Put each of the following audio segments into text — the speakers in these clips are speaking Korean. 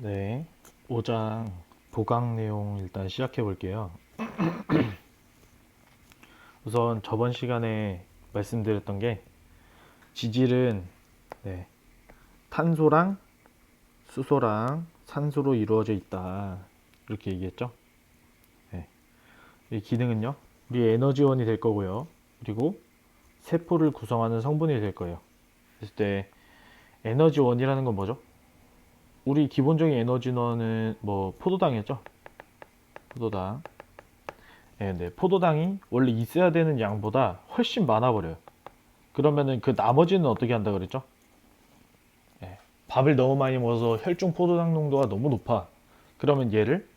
네, 5장 보강 내용 일단 시작해 볼게요. 우선 저번 시간에 말씀드렸던 게 지질은 네, 탄소랑 수소랑 산소로 이루어져 있다. 이렇게 얘기했죠. 네, 이 기능은요, 우리 에너지원이 될 거고요. 그리고 세포를 구성하는 성분이 될 거예요. 그랬을 때 에너지원이라는 건 뭐죠? 우리 기본적인 에너지원은 뭐 포도당이었죠. 포도당. 네, 포도당이 원래 있어야 되는 양보다 훨씬 많아 버려요. 그러면은 그 나머지는 어떻게 한다 그랬죠? 예, 밥을 너무 많이 먹어서 혈중 포도당 농도가 너무 높아. 그러면 얘를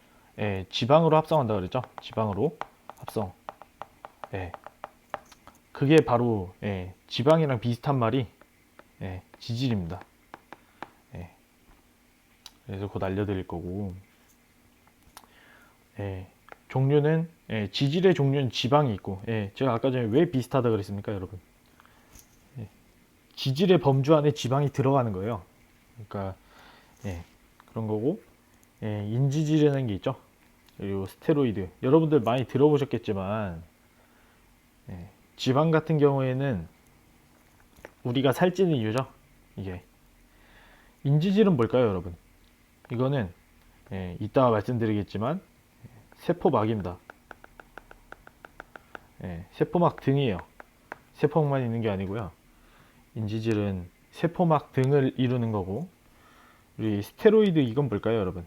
지방으로 합성한다 그랬죠? 지방으로 합성. 예, 그게 바로 지방이랑 비슷한 말이 지질입니다. 예, 그래서 곧 알려드릴 거고. 예, 종류는 지질의 종류는 지방이 있고, 제가 아까 전에 왜 비슷하다 그랬습니까, 여러분? 지질의 범주 안에 지방이 들어가는 거예요. 그러니까 그런 거고, 인지질이라는 게 있죠. 그리고 스테로이드. 여러분들 많이 들어보셨겠지만 지방 같은 경우에는 우리가 살찌는 이유죠. 이게 인지질은 뭘까요, 여러분? 이거는 이따가 말씀드리겠지만 세포막입니다. 세포막 등이에요. 세포막만 있는 게 아니고요. 인지질은 세포막 등을 이루는 거고, 우리 스테로이드 이건 뭘까요, 여러분?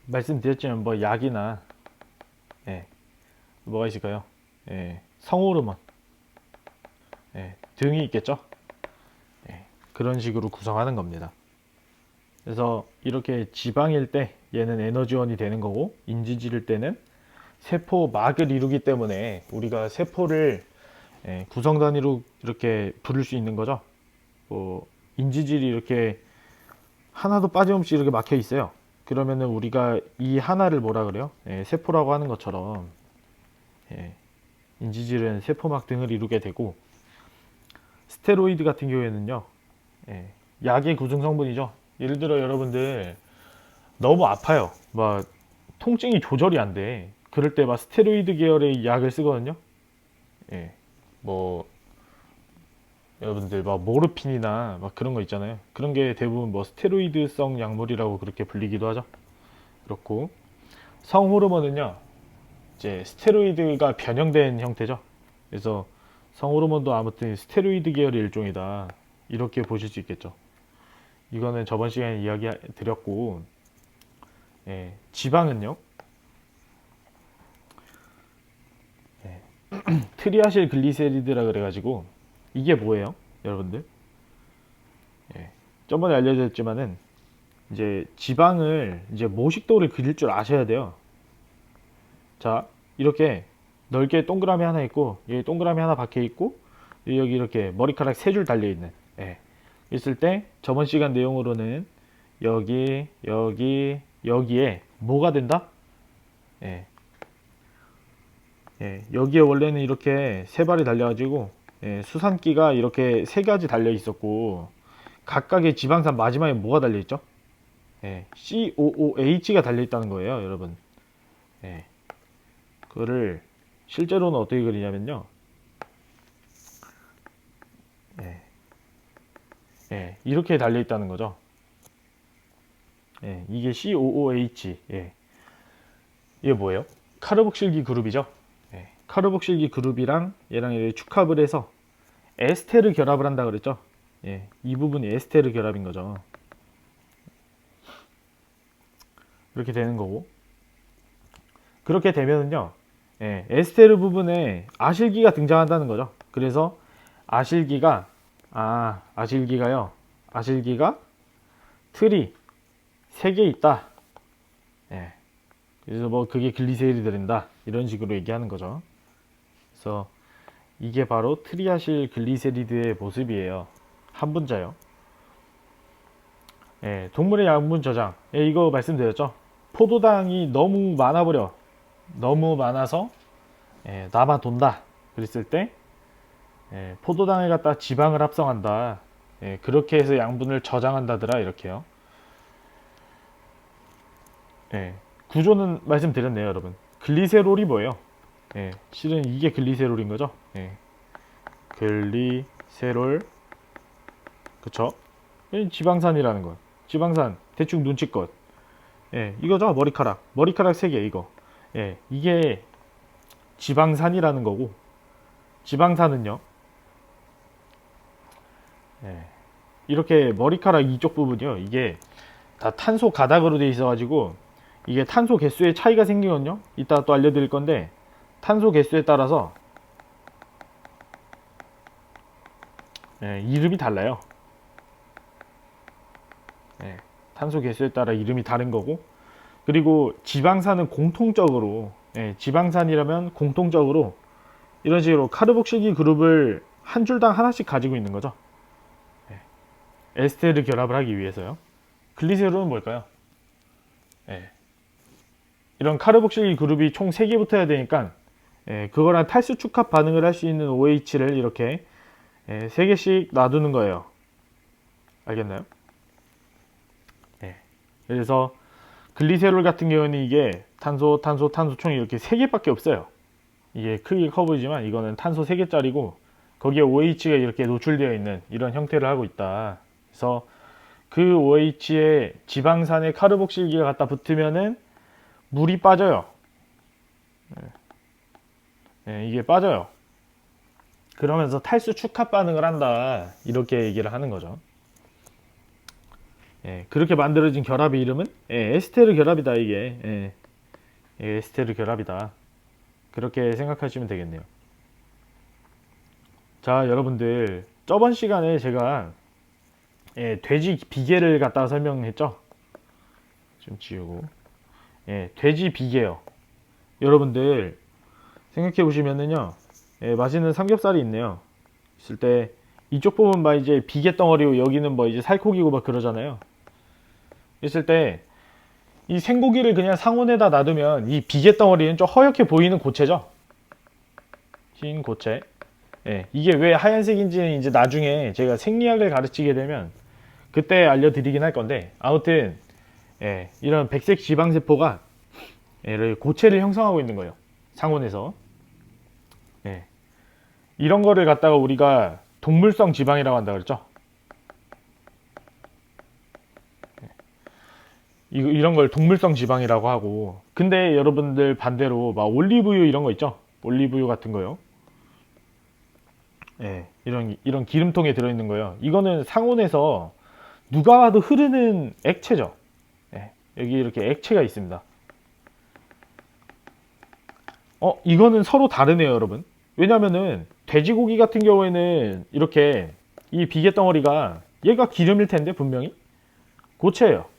말씀드렸지만 뭐 약이나 뭐가 있을까요? 성호르몬 등이 있겠죠. 그런 식으로 구성하는 겁니다. 그래서 이렇게 지방일 때 얘는 에너지원이 되는 거고, 인지질일 때는 세포막을 이루기 때문에 우리가 세포를 구성 단위로 이렇게 부를 수 있는 거죠. 뭐 인지질이 이렇게 하나도 빠짐없이 이렇게 막혀 있어요. 그러면은 우리가 이 하나를 뭐라 그래요? 세포라고 하는 것처럼 인지질은 세포막 등을 이루게 되고, 스테로이드 같은 경우에는요, 약의 구성 성분이죠. 예를 들어 여러분들 너무 아파요. 막 통증이 조절이 안 돼. 그럴 때 막 스테로이드 계열의 약을 쓰거든요. 뭐 여러분들 막 모르핀이나 막 그런 거 있잖아요. 그런 게 대부분 뭐 스테로이드성 약물이라고 그렇게 불리기도 하죠. 그렇고 성호르몬은요, 이제 스테로이드가 변형된 형태죠. 그래서 성호르몬도 아무튼 스테로이드 계열의 일종이다. 이렇게 보실 수 있겠죠. 이거는 저번 시간에 이야기 드렸고, 지방은요, 트리아실 글리세리드라 그래가지고 이게 뭐예요, 여러분들? 저번에 알려드렸지만은 이제 지방을 이제 모식도를 그릴 줄 아셔야 돼요. 자, 이렇게 넓게 동그라미 하나 있고, 여기 동그라미 하나 박혀 있고, 여기 이렇게 머리카락 세 줄 달려 있는. 있을 때 저번 시간 내용으로는 여기에 뭐가 된다? 예, 여기에 원래는 이렇게 세 발이 달려가지고 수산기가 이렇게 세 가지 달려 있었고, 각각의 지방산 마지막에 뭐가 달려 있죠? COOH가 달려 있다는 거예요, 여러분. 그거를 실제로는 어떻게 그리냐면요, 이렇게 달려 있다는 거죠. 이게 COOH. 이게 뭐예요? 카르복실기 그룹이죠. 카르복실기 그룹이랑 얘랑 이렇게 축합을 해서 에스테르 결합을 한다 그랬죠. 이 부분이 에스테르 결합인 거죠. 이렇게 되는 거고, 그렇게 되면은요, 에스테르 부분에 아실기가 등장한다는 거죠. 그래서 아실기가 아실기가요, 아실기가 틀이 3개 있다. 그래서 뭐 그게 글리세리드된다, 이런 식으로 얘기하는 거죠. 그래서 이게 바로 트리아실 글리세리드의 모습이에요. 한 분자요. 동물의 양분 저장. 이거 말씀드렸죠. 포도당이 너무 많아버려. 너무 많아서 남아 돈다. 그랬을 때 포도당을 갖다 지방을 합성한다. 그렇게 해서 양분을 저장한다더라, 이렇게요. 예, 구조는 말씀드렸네요, 여러분. 글리세롤이 뭐예요? 예, 실은 이게 글리세롤인 거죠. 예, 글리세롤, 그쵸? 지방산이라는 거. 지방산, 대충 눈치껏. 예, 이거죠. 머리카락 3개, 이거. 예, 이게 지방산이라는 거고, 지방산은요, 예, 이렇게 머리카락 이쪽 부분이요. 이게 다 탄소 가닥으로 되어 있어가지고, 이게 탄소 개수의 차이가 생기거든요. 이따 또 알려드릴 건데, 탄소 개수에 따라서, 예, 이름이 달라요. 예, 탄소 개수에 따라 이름이 다른 거고, 그리고 지방산은 공통적으로, 예, 지방산이라면 공통적으로 이런 식으로 카르복실기 그룹을 한 줄당 하나씩 가지고 있는 거죠. 예, 에스테르 결합을 하기 위해서요. 글리세롤은 뭘까요? 예, 이런 카르복실기 그룹이 총 3개 붙어야 되니까, 예, 그거랑 탈수 축합 반응을 할 수 있는 OH를 이렇게, 예, 3개씩 놔두는 거예요. 알겠나요? 예, 그래서 글리세롤 같은 경우는 이게 탄소 총이 이렇게 3개밖에 없어요. 이게 크기 커 보이지만 이거는 탄소 3개짜리고 거기에 OH가 이렇게 노출되어 있는 이런 형태를 하고 있다. 그래서 그 OH에 지방산의 카르복실기가 갖다 붙으면은 물이 빠져요. 예, 이게 빠져요. 그러면서 탈수 축합 반응을 한다. 이렇게 얘기를 하는 거죠. 예, 그렇게 만들어진 결합의 이름은, 예, 에스테르 결합이다. 이게, 예, 에스테르 결합이다. 그렇게 생각하시면 되겠네요. 자, 여러분들, 저번 시간에 제가, 예, 돼지 비계를 갖다가 설명했죠. 좀 지우고, 예, 돼지 비계요. 여러분들 생각해 보시면은요, 예, 맛있는 삼겹살이 있네요. 있을 때 이쪽 부분 막 이제 비계 덩어리고 여기는 뭐 이제 살코기고 막 그러잖아요. 있을 때 이 생고기를 그냥 상온에다 놔두면 이 비계 덩어리는 좀 허옇게 보이는 고체죠. 흰 고체. 예, 이게 왜 하얀색인지는 이제 나중에 제가 생리학을 가르치게 되면 그때 알려드리긴 할 건데, 아무튼, 예, 이런 백색 지방세포가, 예, 고체를 형성하고 있는 거예요. 상온에서. 예, 이런 거를 갖다가 우리가 동물성 지방이라고 한다 그랬죠. 이런 걸 동물성 지방이라고 하고, 근데 여러분들 반대로 막 올리브유 이런 거 있죠. 올리브유 같은 거요. 예, 이런 기름통에 들어있는 거요. 이거는 상온에서 누가 봐도 흐르는 액체죠. 예, 여기 이렇게 액체가 있습니다. 이거는 서로 다르네요, 여러분. 왜냐면은 돼지고기 같은 경우에는 이렇게 이 비계 덩어리가 얘가 기름일 텐데 분명히 고체예요.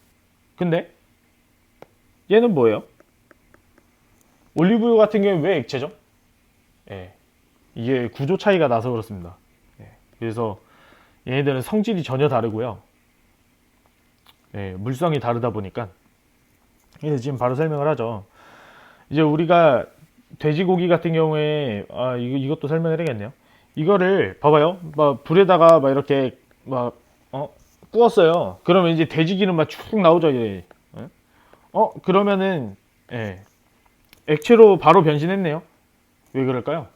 근데 얘는 뭐예요? 올리브유 같은 경우에 왜 액체죠? 예, 이게 구조 차이가 나서 그렇습니다. 예, 그래서 얘네들은 성질이 전혀 다르고요. 예, 물성이 다르다 보니까. 그래서 지금 바로 설명을 하죠. 이제 우리가 돼지고기 같은 경우에, 이것도 설명을 해야겠네요. 이거를 봐봐요. 막 불에다가 막 이렇게 막 구웠어요. 그러면 이제 돼지 기름 막 쭉 나오죠. 예. 그러면은, 예, 액체로 바로 변신했네요. 왜 그럴까요?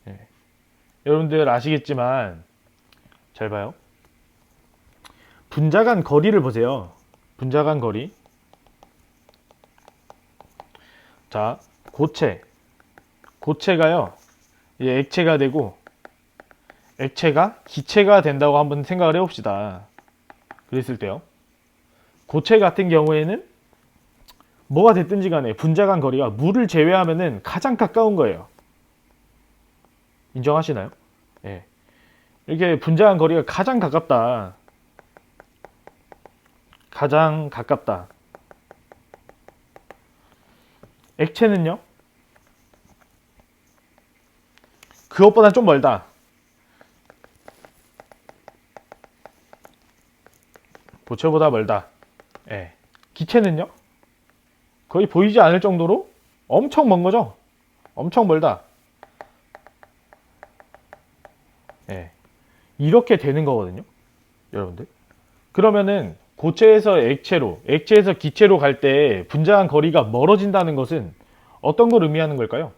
예, 여러분들 아시겠지만 잘 봐요. 분자 간 거리를 보세요. 분자 간 거리. 자, 고체가요, 예, 액체가 되고 액체가 기체가 된다고 한번 생각을 해봅시다. 그랬을 때요, 고체 같은 경우에는 뭐가 됐든지 간에 분자 간 거리가 물을 제외하면은 가장 가까운 거예요. 인정하시나요? 예, 이렇게 분자 간 거리가 가장 가깝다. 가장 가깝다. 액체는요, 그것보다 좀 멀다. 고체보다 멀다. 예. 기체는요, 거의 보이지 않을 정도로 엄청 먼 거죠. 엄청 멀다. 예. 이렇게 되는 거거든요, 여러분들. 그러면은 고체에서 액체로, 액체에서 기체로 갈 때 분자간 거리가 멀어진다는 것은 어떤 걸 의미하는 걸까요?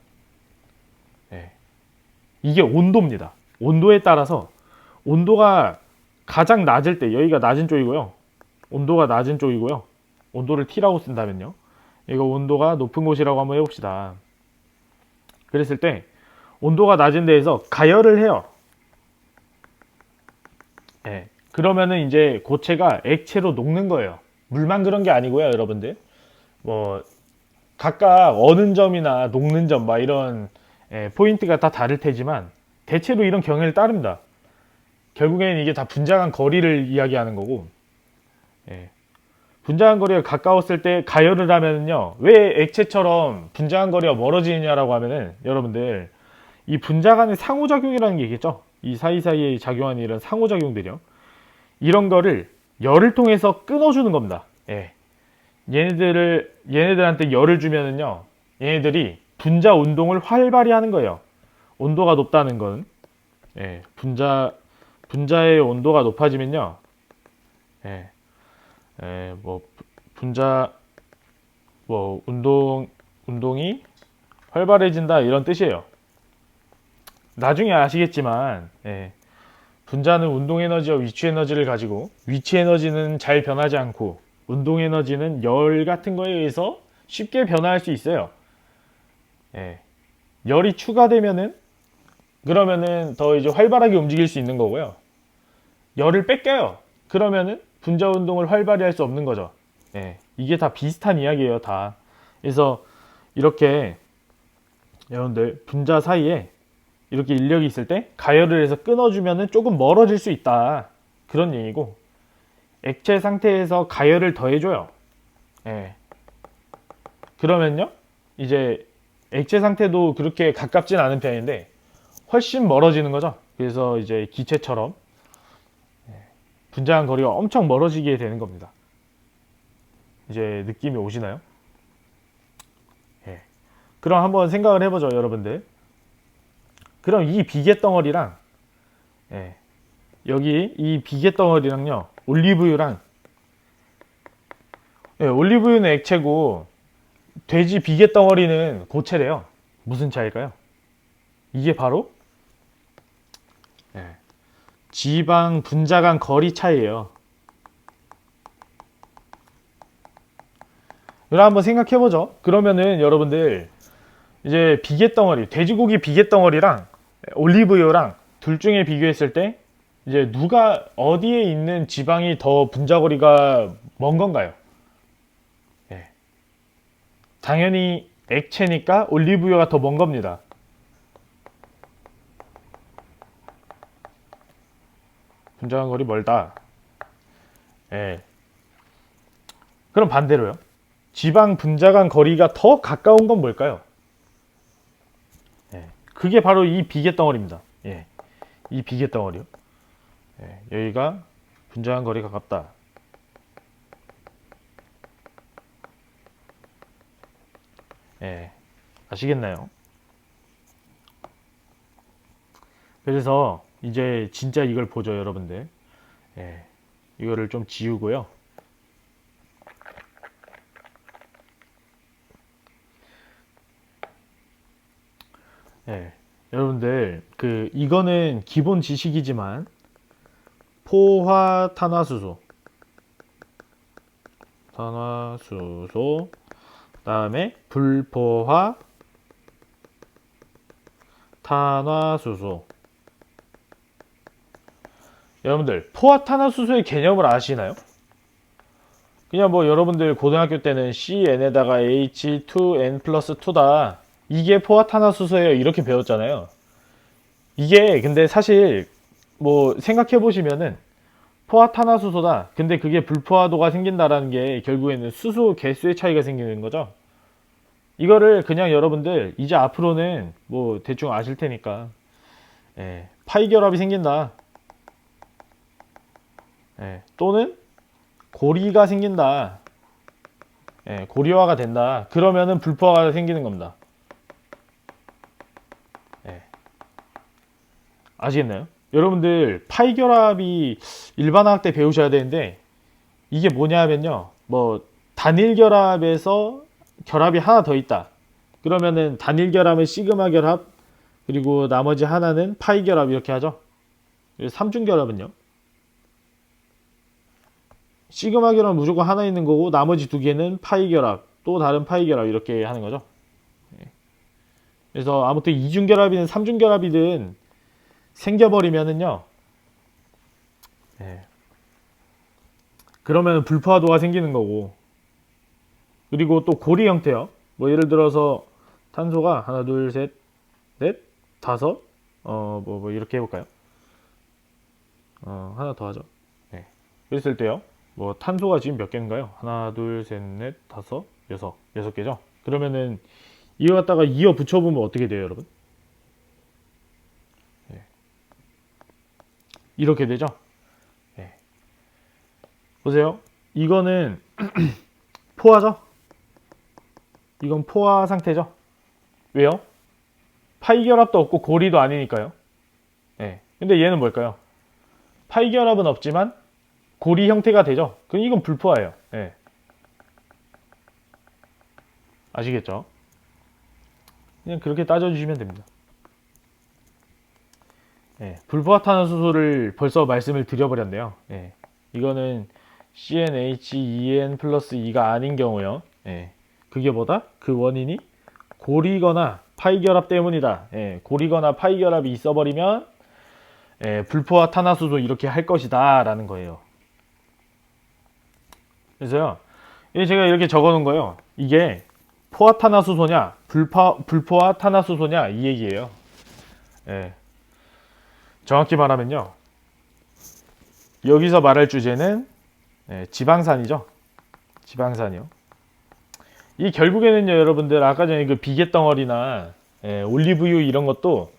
예, 이게 온도입니다. 온도에 따라서 온도가 가장 낮을 때, 여기가 낮은 쪽이고요. 온도가 낮은 쪽이고요. 온도를 T라고 쓴다면요. 이거 온도가 높은 곳이라고 한번 해봅시다. 그랬을 때 온도가 낮은 데에서 가열을 해요. 예, 그러면은 이제 고체가 액체로 녹는 거예요. 물만 그런 게 아니고요, 여러분들. 뭐 각각 어는 점이나 녹는 점, 막 이런 포인트가 다 다를 테지만 대체로 이런 경향을 따릅니다. 결국에는 이게 다 분자간 거리를 이야기하는 거고, 예, 분자간 거리가 가까웠을 때 가열을 하면은요, 왜 액체처럼 분자간 거리가 멀어지느냐라고 하면은 여러분들 이 분자간의 상호작용이라는 게 있겠죠. 이 사이사이에 작용하는 이런 상호작용들이요. 이런 거를 열을 통해서 끊어주는 겁니다. 예. 얘네들한테 열을 주면은요, 얘네들이 분자 운동을 활발히 하는 거예요. 온도가 높다는 건, 예, 분자의 온도가 높아지면요, 예, 뭐 분자 뭐 운동이 활발해진다 이런 뜻이에요. 나중에 아시겠지만, 예, 분자는 운동 에너지와 위치 에너지를 가지고, 위치 에너지는 잘 변하지 않고 운동 에너지는 열 같은 거에 의해서 쉽게 변화할 수 있어요. 예, 열이 추가되면은 그러면은 더 이제 활발하게 움직일 수 있는 거고요. 열을 뺏겨요. 그러면은 분자 운동을 활발히 할 수 없는 거죠. 예, 이게 다 비슷한 이야기예요, 다. 그래서 이렇게 여러분들 분자 사이에 이렇게 인력이 있을 때 가열을 해서 끊어주면은 조금 멀어질 수 있다, 그런 얘기고, 액체 상태에서 가열을 더해줘요. 예. 그러면요, 이제 액체 상태도 그렇게 가깝진 않은 편인데 훨씬 멀어지는 거죠. 그래서 이제 기체처럼 분자간 거리가 엄청 멀어지게 되는 겁니다. 이제 느낌이 오시나요? 예. 그럼 한번 생각을 해보죠, 여러분들. 그럼 이 비계 덩어리랑, 예, 여기 이 비계 덩어리랑요, 올리브유랑, 예, 올리브유는 액체고 돼지 비계 덩어리는 고체래요. 무슨 차이일까요? 이게 바로, 예, 지방 분자간 거리 차이예요. 그럼 한번 생각해보죠. 그러면은 여러분들 이제 비계 덩어리, 돼지고기 비계 덩어리랑 올리브유랑 둘 중에 비교했을 때 이제 누가 어디에 있는 지방이 더 분자거리가 먼 건가요? 예. 당연히 액체니까 올리브유가 더 먼 겁니다. 분자간 거리 멀다. 예. 그럼 반대로요. 지방 분자간 거리가 더 가까운 건 뭘까요? 예. 그게 바로 이 비계 덩어리입니다. 예. 이 비계 덩어리요. 예. 여기가 분자간 거리가 가깝다. 예. 아시겠나요? 그래서 이제 진짜 이걸 보죠, 여러분들. 예. 이거를 좀 지우고요. 예. 여러분들 이거는 기본 지식이지만 포화탄화수소, 그다음에 불포화 탄화수소. 여러분들 포화탄화수소의 개념을 아시나요? 그냥 뭐 여러분들 고등학교 때는 CN에다가 H2N 플러스 2다, 이게 포화탄화수소예요, 이렇게 배웠잖아요. 이게 근데 사실 뭐 생각해 보시면은 포화탄화수소다, 근데 그게 불포화도가 생긴다라는 게 결국에는 수소 개수의 차이가 생기는 거죠. 이거를 그냥 여러분들 이제 앞으로는 뭐 대충 아실 테니까, 예, 파이 결합이 생긴다, 예, 또는 고리가 생긴다, 예, 고리화가 된다, 그러면은 불포화가 생기는 겁니다. 예, 아시겠나요? 여러분들 파이 결합이 일반화학 때 배우셔야 되는데 이게 뭐냐 하면요. 뭐 단일 결합에서 결합이 하나 더 있다. 그러면은 단일 결합은 시그마 결합, 그리고 나머지 하나는 파이 결합 이렇게 하죠. 삼중 결합은요. 시그마 결합 무조건 하나 있는 거고 나머지 두 개는 파이 결합, 또 다른 파이 결합 이렇게 하는 거죠. 그래서 아무튼 이중 결합이든 삼중 결합이든 생겨버리면은요. 그러면 불포화도가 생기는 거고, 그리고 또 고리 형태요. 뭐 예를 들어서 탄소가 하나, 둘, 셋, 넷, 다섯, 뭐 이렇게 해볼까요? 하나 더 하죠. 그랬을 때요. 뭐 탄소가 지금 몇 개인가요? 하나, 둘, 셋, 넷, 다섯, 여섯 개죠. 그러면은 이거 갖다가 이어 붙여보면 어떻게 돼요, 여러분? 이렇게 되죠. 보세요. 이거는 포화죠. 이건 포화 상태죠. 왜요? 파이 결합도 없고 고리도 아니니까요. 근데 얘는 뭘까요? 파이 결합은 없지만 고리 형태가 되죠. 그럼 이건 불포화예요. 아시겠죠? 그냥 그렇게 따져주시면 됩니다. 불포화탄화수소를 벌써 말씀을 드려버렸네요. 이거는 CnHen 플러스 2가 아닌 경우요. 그게 뭐다? 그 원인이 고리거나 파이 결합 때문이다. 고리거나 파이 결합이 있어버리면 불포화탄화수소 이렇게 할 것이다 라는 거예요. 그래서요, 제가 이렇게 적어 놓은 거예요. 이게 포화탄화수소냐 불포화탄화수소냐 이 얘기예요. 정확히 말하면요, 여기서 말할 주제는 지방산이죠. 지방산이요. 이 결국에는요, 여러분들 아까 전에 그 비계덩어리나 올리브유 이런 것도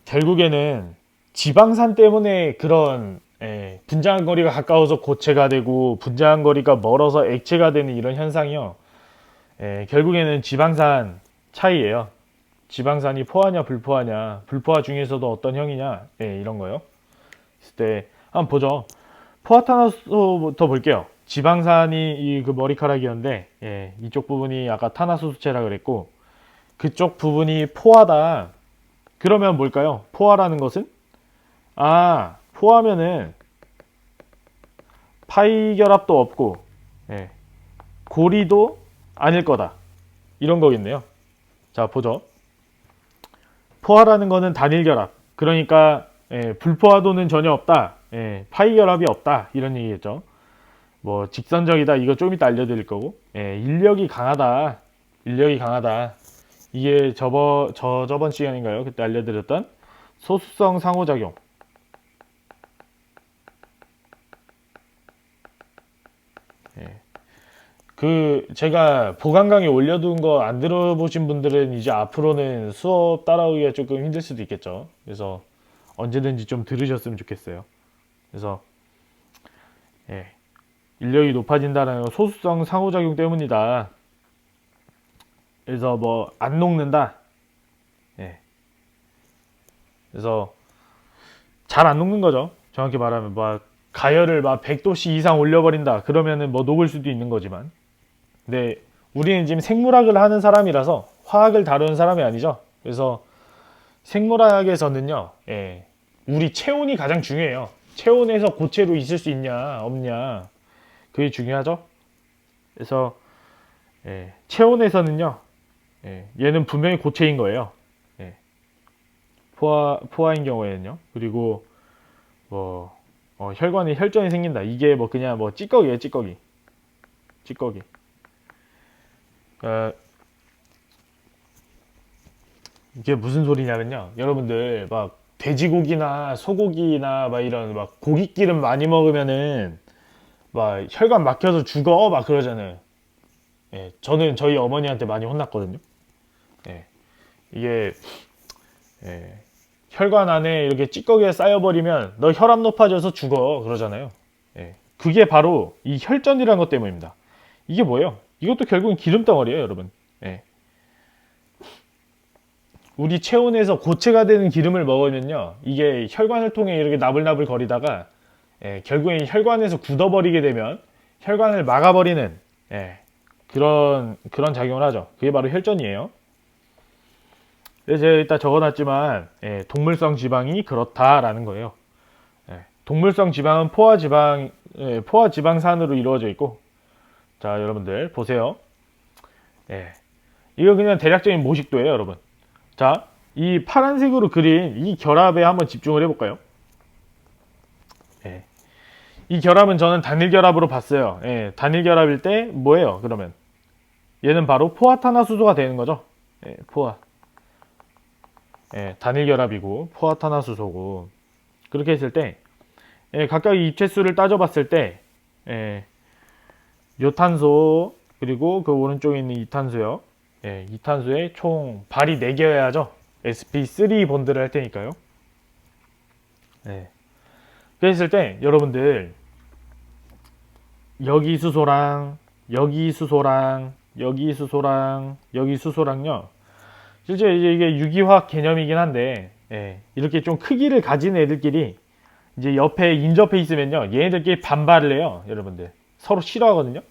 결국에는 지방산 때문에 그런 분자한 거리가 가까워서 고체가 되고 분자한 거리가 멀어서 액체가 되는 이런 현상이요. 결국에는 지방산 차이예요. 지방산이 포화냐 불포화냐, 불포화 중에서도 어떤 형이냐, 이런 거요. 있을 때 한번 보죠. 포화탄화수소부터 볼게요. 지방산이 이 그 머리카락이었는데, 이쪽 부분이 아까 탄화수소체라 그랬고, 그쪽 부분이 포화다. 그러면 뭘까요? 포화라는 것은 포화면은 파이 결합도 없고, 고리도 아닐 거다. 이런 거겠네요. 자, 보죠. 포화라는 거는 단일 결합. 그러니까 불포화도는 전혀 없다. 파이 결합이 없다. 이런 얘기겠죠. 뭐 직선적이다. 이거 좀 이따 알려드릴 거고. 인력이 강하다. 인력이 강하다. 이게 저번 시간인가요? 그때 알려드렸던 소수성 상호작용. 제가 보강 강의 올려둔 거 안 들어보신 분들은 이제 앞으로는 수업 따라오기가 조금 힘들 수도 있겠죠. 그래서 언제든지 좀 들으셨으면 좋겠어요. 그래서 인력이 높아진다는 건 소수성 상호작용 때문이다. 그래서 뭐 안 녹는다. 그래서 잘 안 녹는 거죠. 정확히 말하면 막 가열을 막 100도씨 이상 올려버린다. 그러면은 뭐 녹을 수도 있는 거지만. 근데 우리는 지금 생물학을 하는 사람이라서 화학을 다루는 사람이 아니죠. 그래서 생물학에서는요, 우리 체온이 가장 중요해요. 체온에서 고체로 있을 수 있냐 없냐, 그게 중요하죠. 그래서 체온에서는요, 얘는 분명히 고체인 거예요. 포화인 경우에는요. 그리고 뭐 혈관에 혈전이 생긴다. 이게 뭐 그냥 뭐 찌꺼기예요, 찌꺼기. 이게 무슨 소리냐면요, 여러분들 막 돼지고기나 소고기나 막 이런 막 고기 기름 많이 먹으면은 막 혈관 막혀서 죽어 막 그러잖아요. 저는 저희 어머니한테 많이 혼났거든요. 이게 혈관 안에 이렇게 찌꺼기가 쌓여버리면 너 혈압 높아져서 죽어 그러잖아요. 그게 바로 이 혈전이라는 것 때문입니다. 이게 뭐예요? 이것도 결국은 기름 덩어리예요, 여러분. 우리 체온에서 고체가 되는 기름을 먹으면요, 이게 혈관을 통해 이렇게 나불나불 거리다가 결국엔 혈관에서 굳어버리게 되면 혈관을 막아버리는 그런 작용을 하죠. 그게 바로 혈전이에요. 그래서 제가 일단 적어놨지만 동물성 지방이 그렇다라는 거예요. 동물성 지방은 포화 지방산으로 이루어져 있고, 자 여러분들 보세요. 이거 그냥 대략적인 모식도예요, 여러분. 자, 이 파란색으로 그린 이 결합에 한번 집중을 해볼까요? 이 결합은 저는 단일 결합으로 봤어요. 단일 결합일 때 뭐예요? 그러면 얘는 바로 포화탄화수소가 되는 거죠. 포화. 단일 결합이고 포화탄화수소고, 그렇게 했을 때 각각의 입체수를 따져봤을 때 요 탄소 그리고 그 오른쪽에 있는 이 탄소요. 이 탄소에 총 발이 4개여야죠. sp3 본드를 할 테니까요. 그랬을 때 여러분들 여기 수소랑 여기 수소랑 여기 수소랑 여기 수소랑요, 실제 이게 유기화학 개념이긴 한데 이렇게 좀 크기를 가진 애들끼리 이제 옆에 인접해 있으면요, 얘네들끼리 반발을 해요. 여러분들 서로 싫어하거든요.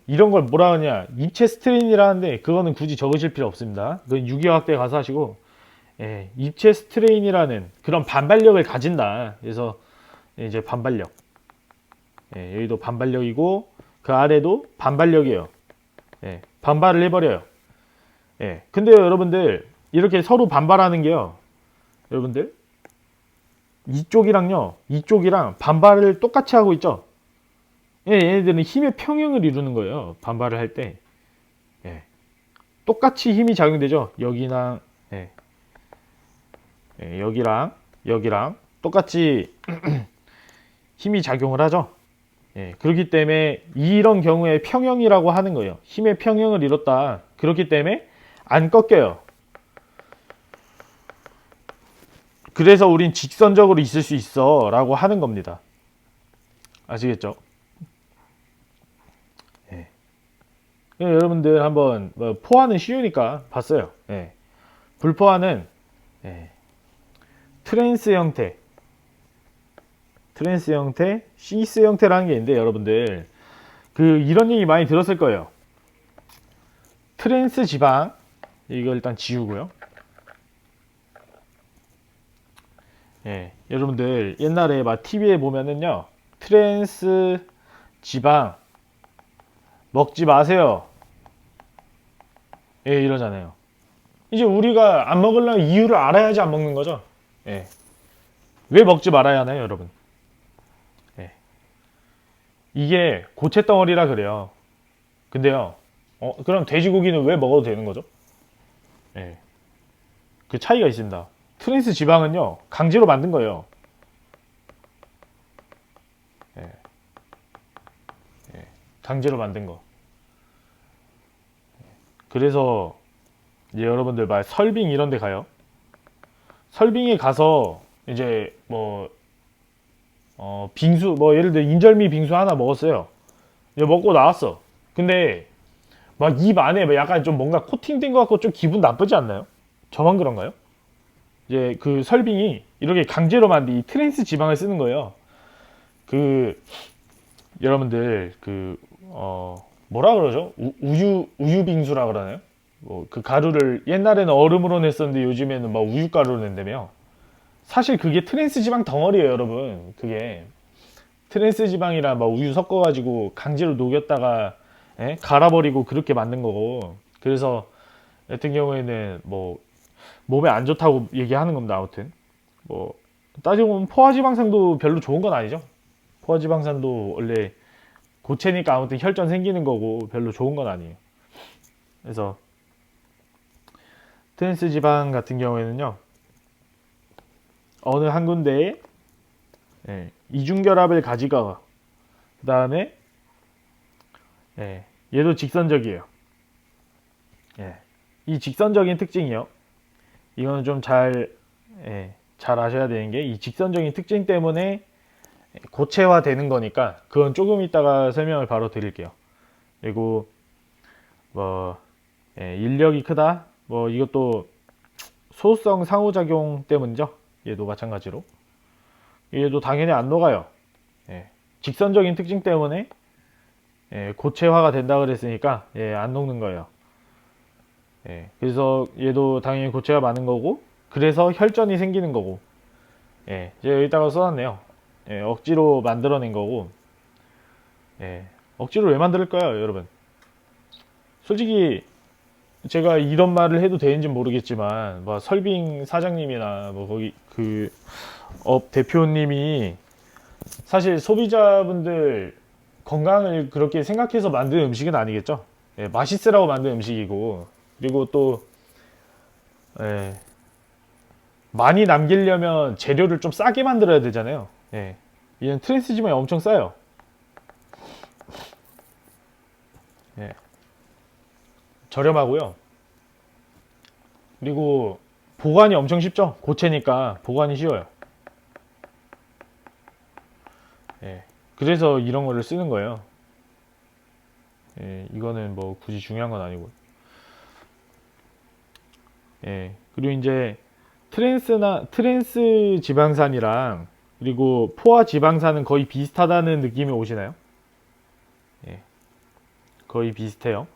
이런 걸 뭐라 하냐, 입체 스트레인이라는데 그거는 굳이 적으실 필요 없습니다. 그건 유기화학대 가서 하시고, 입체 스트레인이라는 그런 반발력을 가진다. 그래서 이제 반발력, 여기도 반발력이고 그 아래도 반발력이에요. 반발을 해버려요. 근데 여러분들 이렇게 서로 반발하는 게요, 여러분들 이쪽이랑 반발을 똑같이 하고 있죠. 얘네들은 힘의 평형을 이루는 거예요. 반발을 할 때 똑같이 힘이 작용되죠. 여기랑 여기랑 똑같이 힘이 작용을 하죠. 그렇기 때문에 이런 경우에 평형이라고 하는 거예요. 힘의 평형을 이뤘다. 그렇기 때문에 안 꺾여요. 그래서 우린 직선적으로 있을 수 있어 라고 하는 겁니다. 아시겠죠? 여러분들 한번 포화는 쉬우니까 봤어요. 불포화는 트랜스 형태, 시스 형태라는 게 있는데, 여러분들 이런 얘기 많이 들었을 거예요. 트랜스 지방, 이거 일단 지우고요. 여러분들 옛날에 막 TV에 보면은요, 트랜스 지방 먹지 마세요, 이러잖아요. 이제 우리가 안 먹으려면 이유를 알아야지 안 먹는 거죠. 왜 먹지 말아야 하나요, 여러분? 이게 고체 덩어리라 그래요. 근데요, 그럼 돼지고기는 왜 먹어도 되는 거죠? 그 차이가 있습니다. 트랜스 지방은요, 강제로 만든 거예요. 강제로 만든 거. 그래서 이제 여러분들 막 설빙 이런 데 가요. 설빙에 가서 이제 빙수, 예를 들어 인절미 빙수 하나 먹었어요. 이제 먹고 나왔어. 근데 막 입 안에 약간 좀 뭔가 코팅된 것 같고 좀 기분 나쁘지 않나요? 저만 그런가요? 이제 그 설빙이 이렇게 강제로 만든 이 트랜스 지방을 쓰는 거예요. 여러분들 뭐라 그러죠? 우유 빙수라 그러나요? 그 가루를 옛날에는 얼음으로 냈었는데 요즘에는 막 우유 가루로 낸다며. 사실 그게 트랜스 지방 덩어리예요, 여러분. 그게 트랜스 지방이랑 막 우유 섞어가지고 강제로 녹였다가 갈아버리고 그렇게 만든 거고. 그래서 같은 경우에는 몸에 안 좋다고 얘기하는 겁니다. 아무튼 따지고 보면 포화지방산도 별로 좋은 건 아니죠. 포화지방산도 원래 고체니까 아무튼 혈전 생기는 거고 별로 좋은 건 아니에요. 그래서 트랜스 지방 같은 경우에는요, 어느 한 군데에 이중결합을 가지고, 그 다음에 얘도 직선적이에요. 이 직선적인 특징이요, 이거는 좀 잘 아셔야 되는 게, 이 직선적인 특징 때문에 고체화 되는 거니까 그건 조금 이따가 설명을 바로 드릴게요. 그리고 인력이 크다, 이것도 소수성 상호작용 때문이죠. 얘도 마찬가지로 얘도 당연히 안 녹아요. 직선적인 특징 때문에 고체화가 된다 그랬으니까 안 녹는 거예요. 그래서 얘도 당연히 고체가 많은 거고, 그래서 혈전이 생기는 거고. 제가 여기다가 써놨네요. 억지로 만들어낸 거고. 억지로 왜 만들까요, 여러분? 솔직히 제가 이런 말을 해도 되는지 모르겠지만, 뭐 설빙 사장님이나 뭐 거기 그 업 대표님이 사실 소비자분들 건강을 그렇게 생각해서 만든 음식은 아니겠죠. 맛있으라고 만든 음식이고, 그리고 또 많이 남기려면 재료를 좀 싸게 만들어야 되잖아요. 얘는 트랜스지방이 엄청 싸요. 저렴하고요. 그리고 보관이 엄청 쉽죠. 고체니까 보관이 쉬워요. 그래서 이런 거를 쓰는 거예요. 이거는 뭐 굳이 중요한 건 아니고. 그리고 이제 트랜스 지방산이랑 그리고 포화 지방산은 거의 비슷하다는 느낌이 오시나요? 거의 비슷해요.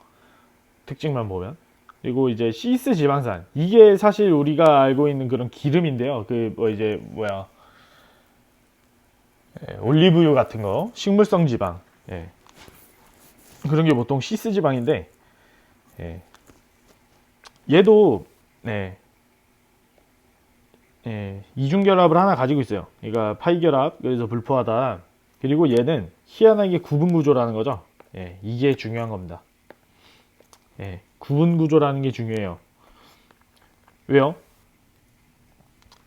특징만 보면. 그리고 이제 시스 지방산, 이게 사실 우리가 알고 있는 그런 기름인데요. 그 뭐 이제 뭐야, 올리브유 같은 거, 식물성 지방, 그런 게 보통 시스 지방인데, 얘도 이중결합을 하나 가지고 있어요. 그러니까 파이결합, 그래서 불포하다. 그리고 얘는 희한하게 구분 구조라는 거죠. 이게 중요한 겁니다. 구분 구조라는 게 중요해요. 왜요?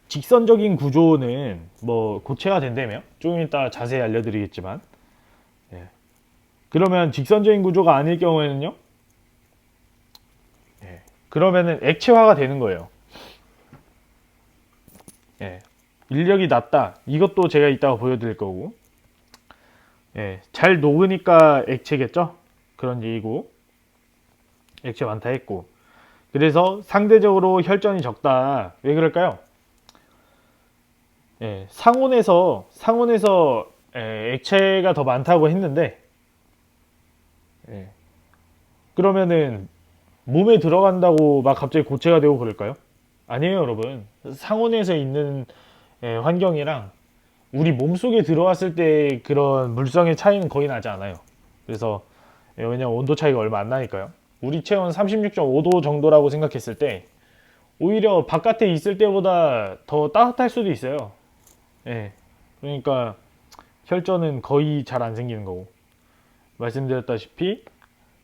직선적인 구조는 뭐 고체가 된다며? 조금 이따 자세히 알려드리겠지만, 그러면 직선적인 구조가 아닐 경우에는요? 그러면은 액체화가 되는 거예요. 인력이 낮다. 이것도 제가 이따가 보여드릴 거고, 잘 녹으니까 액체겠죠? 그런 얘기고, 액체 많다 했고, 그래서 상대적으로 혈전이 적다. 왜 그럴까요? 상온에서 액체가 더 많다고 했는데, 그러면은 몸에 들어간다고 막 갑자기 고체가 되고 그럴까요? 아니에요, 여러분. 상온에서 있는 환경이랑 우리 몸속에 들어왔을 때 그런 물성의 차이는 거의 나지 않아요. 그래서 왜냐면 온도 차이가 얼마 안 나니까요. 우리 체온 36.5도 정도라고 생각했을 때 오히려 바깥에 있을 때보다 더 따뜻할 수도 있어요. 그러니까 혈전은 거의 잘 안 생기는 거고, 말씀드렸다시피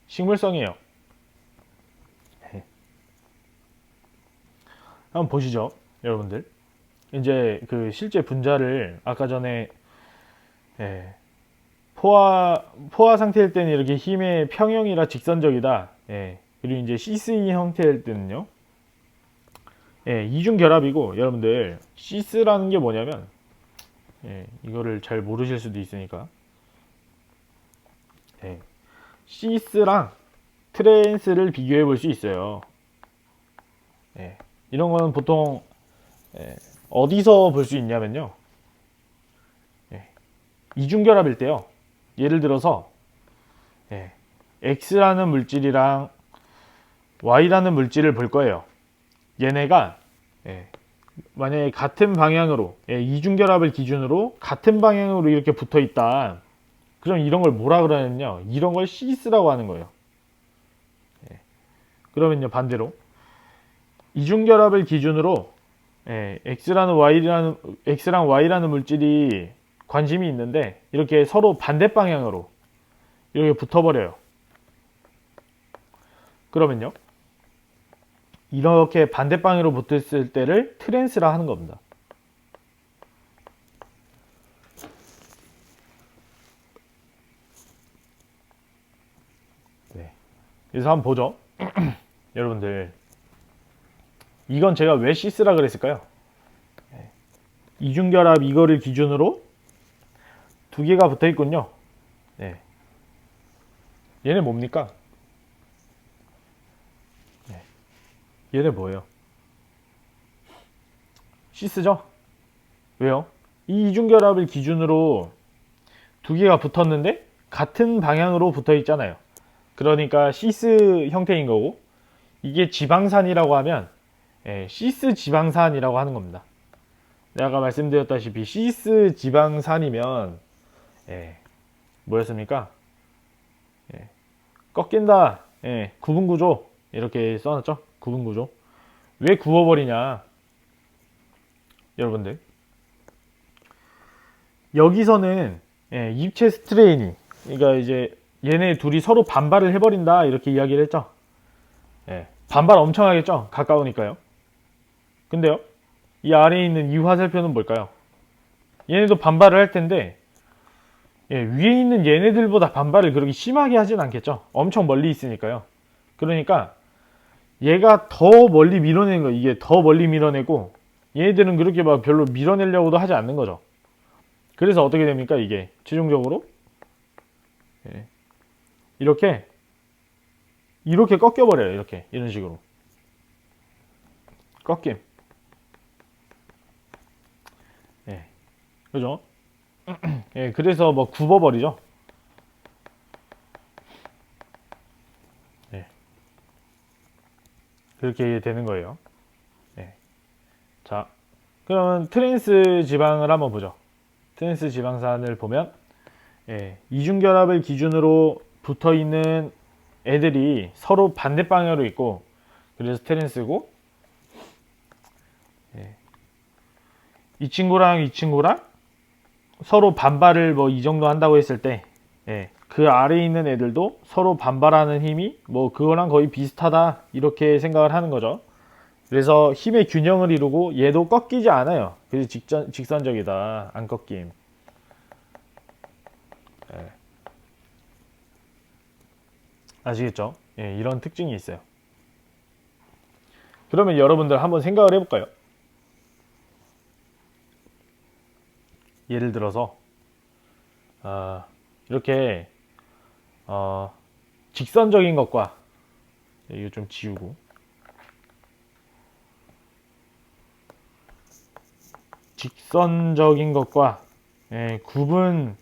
식물성이에요. 한번 보시죠, 여러분들. 이제 그 실제 분자를 아까 전에 포화 상태일 때는 이렇게 힘의 평형이라 직선적이다. 그리고 이제 시스이 형태일 때는요, 이중 결합이고, 여러분들 시스라는 게 뭐냐면, 이거를 잘 모르실 수도 있으니까, 시스랑 트랜스를 비교해 볼 수 있어요. 이런 거는 보통 어디서 볼 수 있냐면요, 이중결합일 때요. 예를 들어서 X라는 물질이랑 Y라는 물질을 볼 거예요. 얘네가 만약에 같은 방향으로, 이중결합을 기준으로 같은 방향으로 이렇게 붙어 있다. 그럼 이런 걸 뭐라 그러냐면요, 이런 걸 시스라고 하는 거예요. 그러면요, 반대로 이중결합을 기준으로 X랑 Y라는 물질이 관심이 있는데 이렇게 서로 반대 방향으로 이렇게 붙어버려요. 그러면요, 이렇게 반대 방향으로 붙었을 때를 트랜스라 하는 겁니다. 그래서 한번 보죠. 여러분들, 이건 제가 왜 시스라 그랬을까요? 이중결합 이거를 기준으로 두 개가 붙어 있군요. 얘네 뭡니까? 얘네 뭐예요? 시스죠? 왜요? 이 이중결합을 기준으로 두 개가 붙었는데 같은 방향으로 붙어 있잖아요. 그러니까 시스 형태인 거고, 이게 지방산이라고 하면 시스 지방산이라고 하는 겁니다. 내가 아까 말씀드렸다시피 시스 지방산이면 뭐였습니까? 꺾인다, 구분구조 이렇게 써놨죠. 구분구조. 왜 구워버리냐, 여러분들, 여기서는 입체 스트레인이, 그러니까 이제 얘네 둘이 서로 반발을 해버린다 이렇게 이야기를 했죠. 반발 엄청 하겠죠, 가까우니까요. 근데요, 이 아래에 있는 이 화살표는 뭘까요? 얘네도 반발을 할 텐데 위에 있는 얘네들보다 반발을 그렇게 심하게 하진 않겠죠. 엄청 멀리 있으니까요. 그러니까 얘가 더 멀리 밀어내는 거, 이게 더 멀리 밀어내고, 얘네들은 그렇게 막 별로 밀어내려고도 하지 않는 거죠. 그래서 어떻게 됩니까? 이게 최종적으로 이렇게 꺾여버려요. 이렇게, 이런 식으로 꺾임. 그죠? 그래서 뭐 굽어버리죠. 그렇게 되는 거예요. 자, 그러면 트랜스 지방을 한번 보죠. 트랜스 지방산을 보면 이중결합을 기준으로 붙어 있는 애들이 서로 반대 방향으로 있고, 그래서 트랜스고, 이 친구랑 이 친구랑 서로 반발을 뭐 이 정도 한다고 했을 때, 그 아래에 있는 애들도 서로 반발하는 힘이 뭐 그거랑 거의 비슷하다 이렇게 생각을 하는 거죠. 그래서 힘의 균형을 이루고 얘도 꺾이지 않아요. 그래서 직선적이다, 안 꺾임. 아시겠죠? 이런 특징이 있어요. 그러면 여러분들 한번 생각을 해볼까요? 예를 들어서 이렇게 직선적인 것과, 이거 좀 지우고, 직선적인 것과 구분형,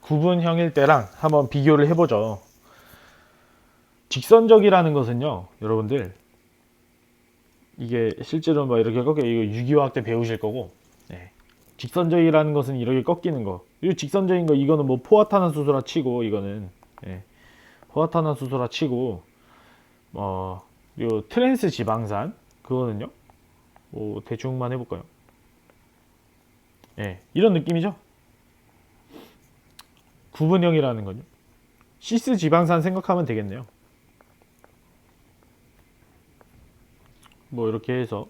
구분형일 때랑 한번 비교를 해보죠. 직선적이라는 것은요, 여러분들, 이게 실제로 막 이렇게 꺾여, 이거 유기화학 때 배우실 거고, 직선적이라는 것은 이렇게 꺾이는 거. 이 직선적인 거, 이거는 뭐 포화탄화수소라 치고, 이거는 포화탄화수소라 치고, 요 트랜스 지방산, 그거는요, 뭐 대충만 해볼까요? 이런 느낌이죠. 구분형이라는 건요, 시스 지방산 생각하면 되겠네요. 뭐 이렇게 해서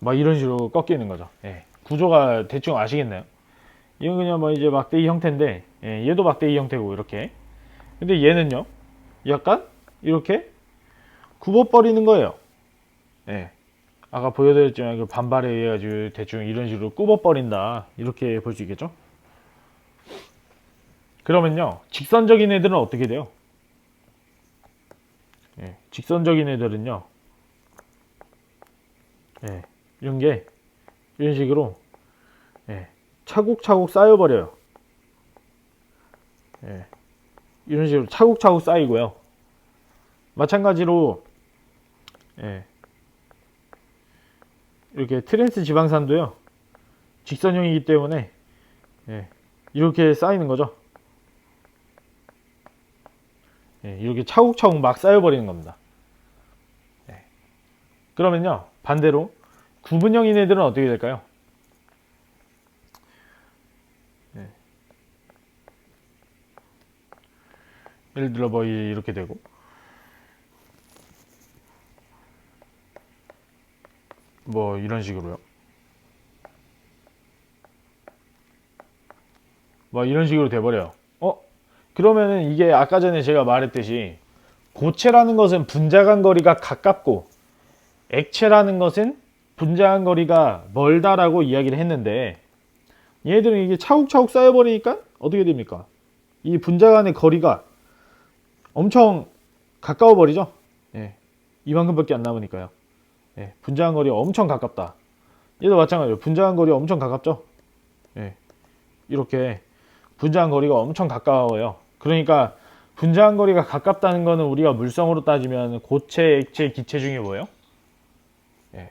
막 이런 식으로 꺾이는 거죠. 구조가 대충 아시겠나요? 이건 그냥 뭐 이제 막대기 형태인데, 얘도 막대기 형태고 이렇게. 근데 얘는요, 약간 이렇게 굽어버리는 거예요. 아까 보여드렸지만 그 반발에 의해 가지고 대충 이런 식으로 굽어버린다, 이렇게 볼 수 있겠죠. 그러면요, 직선적인 애들은 어떻게 돼요? 직선적인 애들은요, 이런 게 이런 식으로 차곡차곡 쌓여버려요. 이런 식으로 차곡차곡 쌓이고요. 마찬가지로 이렇게 트랜스 지방산도요, 직선형이기 때문에 이렇게 쌓이는 거죠. 이렇게 차곡차곡 막 쌓여버리는 겁니다. 그러면요, 반대로 구분형인 애들은 어떻게 될까요? 예를 들어 뭐 이렇게 되고, 뭐 이런 식으로요. 뭐 이런 식으로 돼버려요. 그러면은 이게 아까 전에 제가 말했듯이, 고체라는 것은 분자간 거리가 가깝고 액체라는 것은 분자간 거리가 멀다라고 이야기를 했는데, 얘들은 이게 차곡차곡 쌓여버리니까 어떻게 됩니까? 이 분자 간의 거리가 엄청 가까워 버리죠. 예, 이만큼밖에 안 남으니까요. 예, 분자간 거리가 엄청 가깝다. 얘도 마찬가지로 분자간 거리가 엄청 가깝죠. 예, 이렇게 분자간 거리가 엄청 가까워요. 그러니까 분자간 거리가 가깝다는 거는 우리가 물성으로 따지면 고체, 액체, 기체 중에 뭐예요? 예,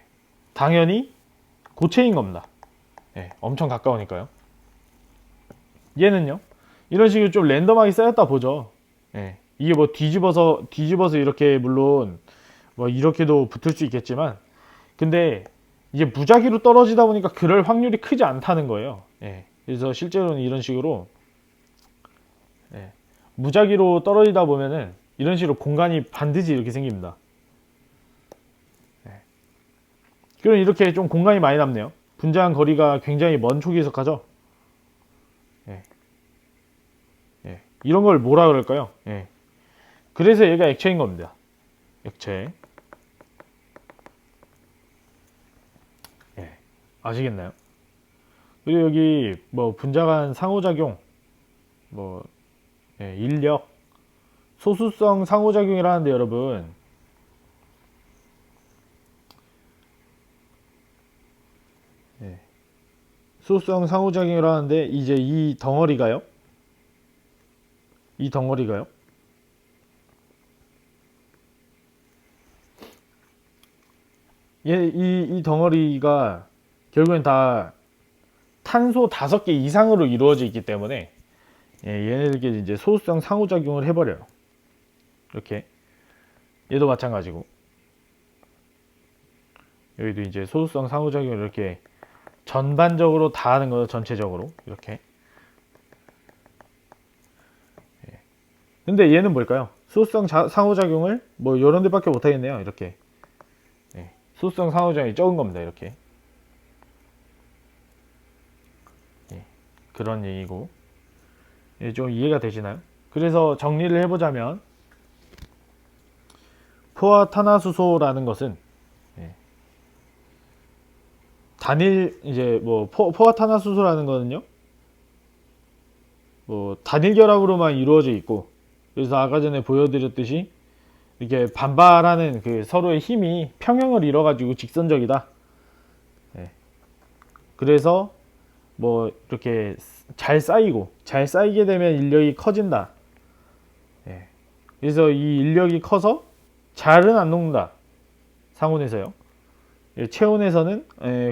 당연히 고체인 겁니다. 예, 엄청 가까우니까요. 얘는요, 이런 식으로 좀 랜덤하게 쌓였다 보죠. 예, 이게 뭐 뒤집어서 이렇게 물론 뭐 이렇게도 붙을 수 있겠지만, 근데 이제 무작위로 떨어지다 보니까 그럴 확률이 크지 않다는 거예요. 예, 그래서 실제로는 이런 식으로 예, 무작위로 떨어지다 보면은 이런 식으로 공간이 반드시 이렇게 생깁니다. 예. 그럼 이렇게 좀 공간이 많이 남네요. 분자간 거리가 굉장히 먼 촉에 속하죠. 예. 예. 이런 걸 뭐라 그럴까요? 예. 그래서 얘가 액체인 겁니다. 액체. 예. 아시겠나요? 그리고 여기 뭐 분자간 상호작용, 뭐 예, 인력, 소수성 상호작용이라는데 여러분, 예. 소수성 상호작용이라는데 이제 이 덩어리가요? 이 덩어리가요? 이 덩어리가 결국엔 다 탄소 5개 이상으로 이루어져 있기 때문에 예, 얘네들끼리 이제 소수성 상호작용을 해버려요. 이렇게 얘도 마찬가지고 여기도 이제 소수성 상호작용을 이렇게 전반적으로 다 하는 거죠. 전체적으로 이렇게. 예. 근데 얘는 뭘까요? 소수성 상호작용을 뭐 이런 데밖에 못 하겠네요. 이렇게. 예. 소수성 상호작용이 적은 겁니다. 이렇게. 예. 그런 얘기고. 예, 좀 이해가 되시나요? 그래서 정리를 해보자면 포화탄화수소라는 것은 예, 단일 이제 뭐 포화탄화수소라는 거는요 뭐 단일 결합으로만 이루어져 있고, 그래서 아까 전에 보여드렸듯이 이렇게 반발하는 그 서로의 힘이 평형을 이뤄가지고 직선적이다. 예, 그래서 뭐 이렇게 잘 쌓이게 되면 인력이 커진다. 예, 그래서 이 인력이 커서 잘은 안 녹는다. 상온에서요. 예, 체온에서는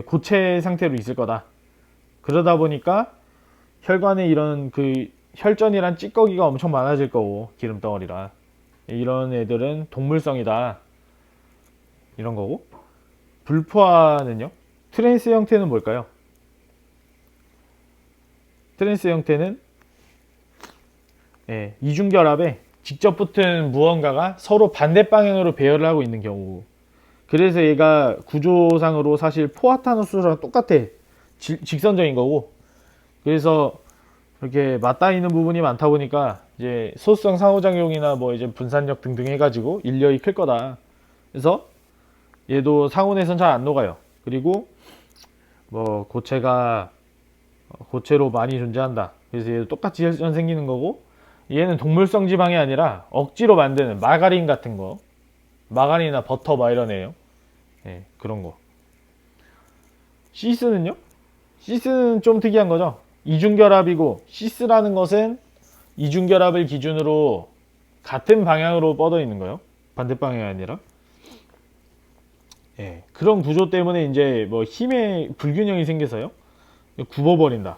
고체 상태로 있을 거다. 그러다 보니까 혈관에 이런 그 혈전이란 찌꺼기가 엄청 많아질 거고, 기름덩어리라. 이런 애들은 동물성이다. 이런 거고. 불포화는요? 트랜스 형태는 뭘까요? 트랜스 형태는 예, 이중결합에 직접 붙은 무언가가 서로 반대 방향으로 배열을 하고 있는 경우. 그래서 얘가 구조상으로 사실 포화탄화수소랑 똑같아. 직선적인 거고. 그래서 이렇게 맞닿아 있는 부분이 많다 보니까 이제 소수성 상호작용이나 뭐 이제 분산력 등등 해가지고 인력이 클 거다. 그래서 얘도 상온에선 잘 안 녹아요. 그리고 뭐 고체로 많이 존재한다. 그래서 얘도 똑같이 혈전 생기는 거고, 얘는 동물성 지방이 아니라 억지로 만드는 마가린 같은 거, 마가린이나 버터 막 이런 애요. 예, 그런 거. 시스는요? 시스는 좀 특이한 거죠. 이중결합이고, 시스라는 것은 이중결합을 기준으로 같은 방향으로 뻗어 있는 거예요. 반대 방향이 아니라. 예, 그런 구조 때문에 이제 뭐 힘의 불균형이 생겨서요. 굽어버린다.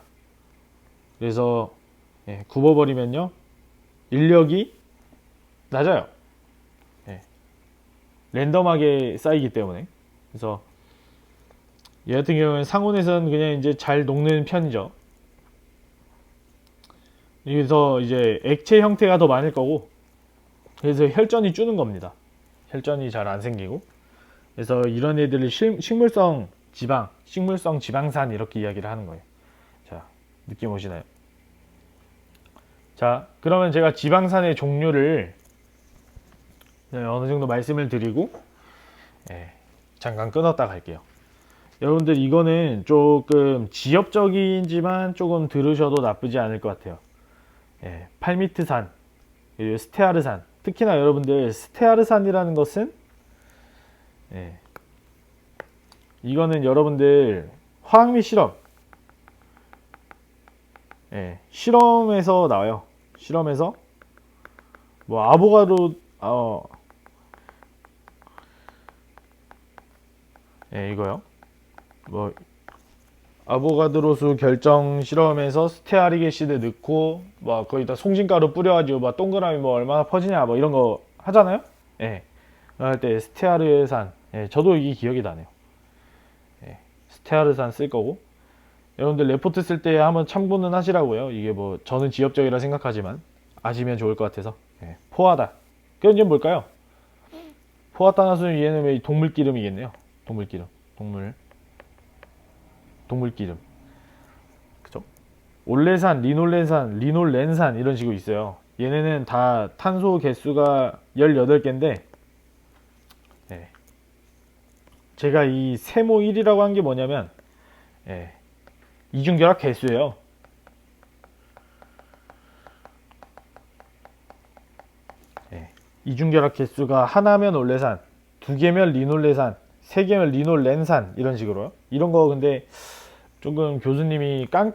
그래서 예, 굽어버리면요. 인력이 낮아요. 예, 랜덤하게 쌓이기 때문에. 그래서 얘 같은 경우는 상온에서는 그냥 이제 잘 녹는 편이죠. 그래서 이제 액체 형태가 더 많을 거고, 그래서 혈전이 주는 겁니다. 혈전이 잘 안 생기고. 그래서 이런 애들을 식물성 지방산 이렇게 이야기를 하는 거예요. 자, 느낌 오시나요? 자, 그러면 제가 지방산의 종류를 어느 정도 말씀을 드리고 예, 잠깐 끊었다 갈게요. 여러분들 이거는 조금 지엽적이지만 조금 들으셔도 나쁘지 않을 것 같아요. 예, 팔미트산, 그리고 스테아르산, 특히나 여러분들 스테아르산이라는 것은 예, 이거는 여러분들 화학 및 실험 실험에서 나와요. 실험에서 뭐 아보가도 이거요. 뭐 아보가드로수 결정 실험에서 스테아릭 애시드 넣고 뭐 거기다 송진가루 뿌려가지고 막 동그라미 뭐 얼마나 퍼지냐 뭐 이런 거 하잖아요. 할 때 스테아르산 저도 이게 기억이 나네요. 스테아르산 쓸 거고 여러분들 레포트 쓸 때 한번 참고는 하시라고요. 이게 뭐 저는 지엽적이라 생각하지만 아시면 좋을 것 같아서. 포하다 그건 이제 뭘까요? 포화탄화수는 얘는 왜 동물기름이겠네요. 동물기름 동물기름 그죠? 올레산, 리놀렌산, 리놀렌산 이런 식으로 있어요. 얘네는 다 탄소 개수가 18개인데 제가 이 세모 1이라고 한 게 뭐냐면 이중결합 개수예요. 이중결합 개수가 하나면 올레산, 두 개면 리놀레산, 세 개면 리놀렌산 이런 식으로요. 이런 거 근데 조금 교수님이 깜깜